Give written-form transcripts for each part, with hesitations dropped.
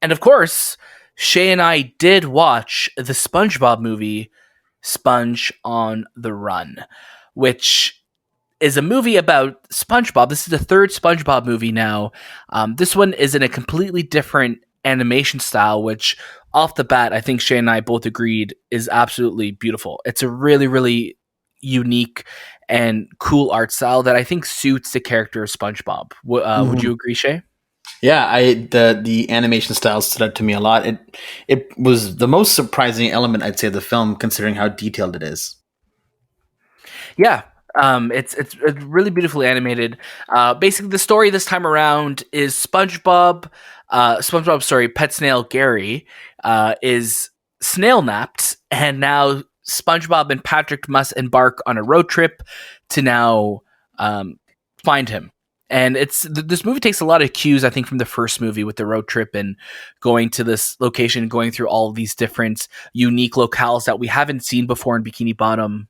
And of course, Shay and I did watch the SpongeBob movie, Sponge on the Run, which is a movie about SpongeBob. This is the third SpongeBob movie now. This one is in a completely different animation style, which off the bat, I think Shay and I both agreed is absolutely beautiful. It's a really, really unique and cool art style that I think suits the character of SpongeBob. Would you agree, Shay? Yeah, the animation style stood out to me a lot. It was the most surprising element, I'd say, of the film, considering how detailed it is. Yeah. It's really beautifully animated. Basically, the story this time around is pet snail Gary, is snail napped, and now SpongeBob and Patrick must embark on a road trip to now find him. And this movie takes a lot of cues, I think, from the first movie with the road trip and going to this location, going through all of these different unique locales that we haven't seen before in Bikini Bottom.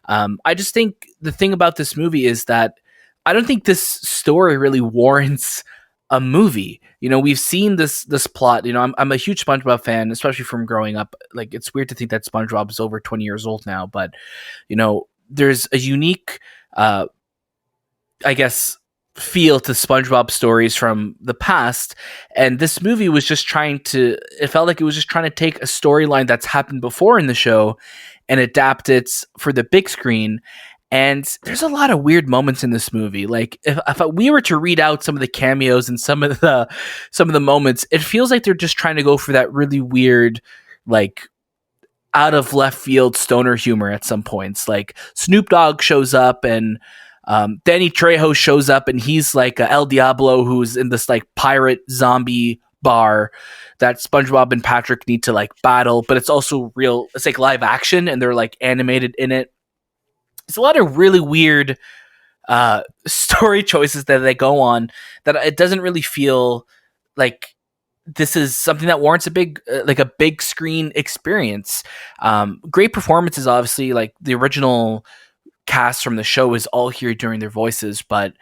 I just think the thing about this movie is that I don't think this story really warrants a movie. We've seen this plot. I'm a huge SpongeBob fan, especially from growing up. Like, it's weird to think that SpongeBob is over 20 years old now, but there's a unique, I guess, feel to SpongeBob stories from the past, and this movie was just it felt like it was just trying to take a storyline that's happened before in the show and adapt it for the big screen. And there's a lot of weird moments in this movie. Like, if we were to read out some of the cameos and some of the moments, it feels like they're just trying to go for that really weird, like, out of left field stoner humor at some points. Like, Snoop Dogg shows up and Danny Trejo shows up, and he's like El Diablo, who's in this like pirate zombie bar that SpongeBob and Patrick need to like battle, but it's also real. It's like live action, and they're like animated in it. It's a lot of really weird story choices that they go on that it doesn't really feel like this is something that warrants a big screen experience. Great performances, obviously. Like, the original cast from the show is all here during their voices, but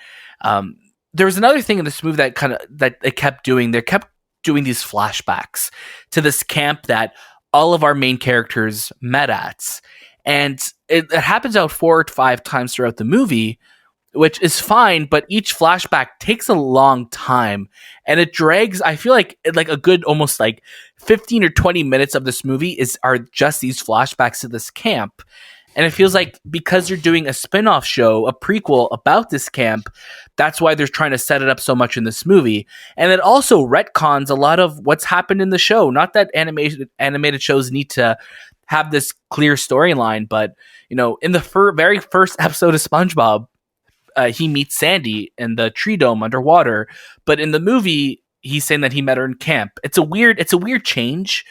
there was another thing in this movie that they kept doing. They kept doing these flashbacks to this camp that all of our main characters met at, and it happens out 4 or 5 times throughout the movie, which is fine, but each flashback takes a long time, and it drags. I feel like a good almost like 15 or 20 minutes of this movie are just these flashbacks to this camp. And it feels like because you're doing a spin-off show, a prequel about this camp, that's why they're trying to set it up so much in this movie. And it also retcons a lot of what's happened in the show. Not that animated shows need to have this clear storyline, but in the very first episode of SpongeBob, he meets Sandy in the tree dome underwater. But in the movie, he's saying that he met her in camp. It's a weird change.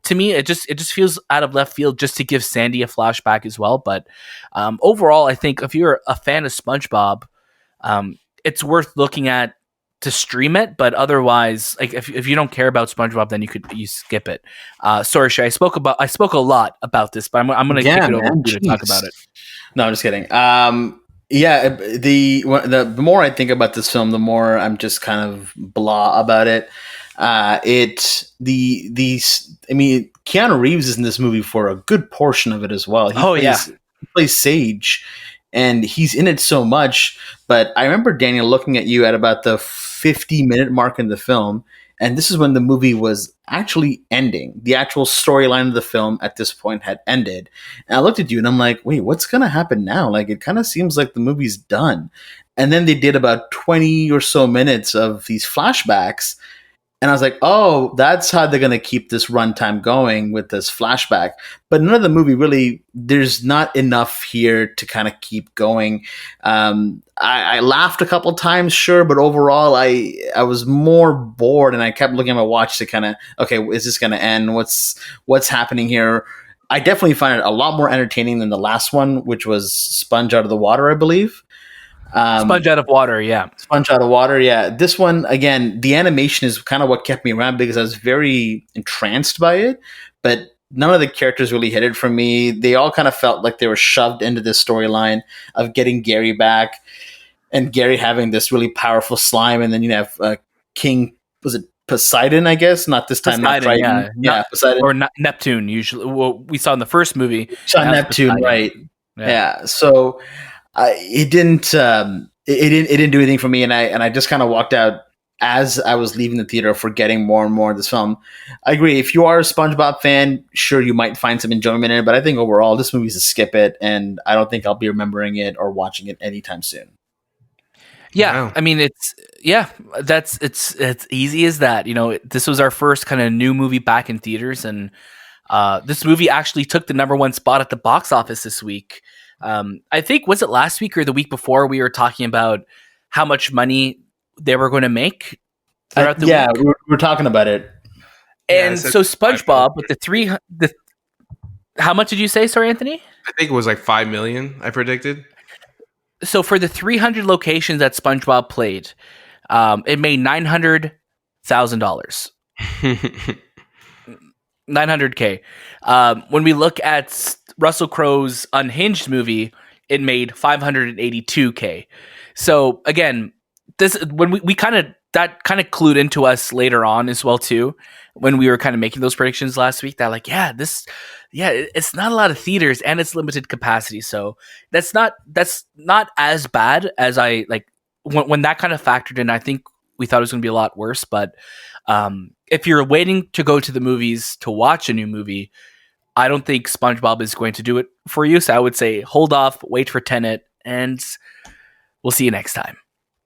To me, it just feels out of left field just to give Sandy a flashback as well. But overall, I think if you're a fan of SpongeBob, it's worth looking at to stream it. But otherwise, like if you don't care about SpongeBob, then you skip it. Sorry, Shay, I spoke a lot about this, but I'm going to kick it over to you to talk about it. No, I'm just kidding. Yeah, the more I think about this film, the more I'm just kind of blah about it. Keanu Reeves is in this movie for a good portion of it as well. He plays Sage, and he's in it so much. But I remember, Daniel, looking at you at about the 50-minute mark in the film, and this is when the movie was actually ending. The actual storyline of the film at this point had ended. And I looked at you and I'm like, wait, what's going to happen now? Like, it kind of seems like the movie's done. And then they did about 20 or so minutes of these flashbacks. And I was like, oh, that's how they're going to keep this runtime going with this flashback. But none of the movie really, there's not enough here to kind of keep going. I laughed a couple times, sure, but overall, I was more bored, and I kept looking at my watch to kind of, okay, is this going to end? What's happening here? I definitely find it a lot more entertaining than the last one, which was Sponge Out of the Water, I believe. Sponge Out of Water, yeah. Sponge Out of Water, yeah. This one, again, the animation is kind of what kept me around because I was very entranced by it, but none of the characters really hit it for me. They all kind of felt like they were shoved into this storyline of getting Gary back and Gary having this really powerful slime, and then you have King, was it Poseidon, I guess. Not this time, not Triton. Yeah, Poseidon. Or Neptune, usually. Well, we saw in the first movie. Saw Neptune, right. Yeah. So it didn't it didn't do anything for me, and I just kind of walked out as I was leaving the theater, forgetting more and more of this film. I agree. If you are a SpongeBob fan, sure, you might find some enjoyment in it, but I think overall this movie's a skip it, and I don't think I'll be remembering it or watching it anytime soon. Yeah, wow. I mean, it's easy as that. You know, this was our first kind of new movie back in theaters, and this movie actually took the #1 spot at the box office this week. I think, was it last week or the week before, we were talking about how much money they were going to make throughout the week? We're talking about it. And so SpongeBob with how much did you say? Sorry, Anthony? I think it was like 5 million, I predicted. So for the 300 locations that SpongeBob played, it made $900,000. $900K. When we look at Russell Crowe's Unhinged movie, it made $582K. So again, this when we that kind of clued into us later on as well too, when we were kind of making those predictions last week. That like, it's not a lot of theaters and it's limited capacity, so that's not as bad as I like when that kind of factored in. I think we thought it was going to be a lot worse, but if you're waiting to go to the movies to watch a new movie, I don't think SpongeBob is going to do it for you. So I would say hold off, wait for Tenet, and we'll see you next time.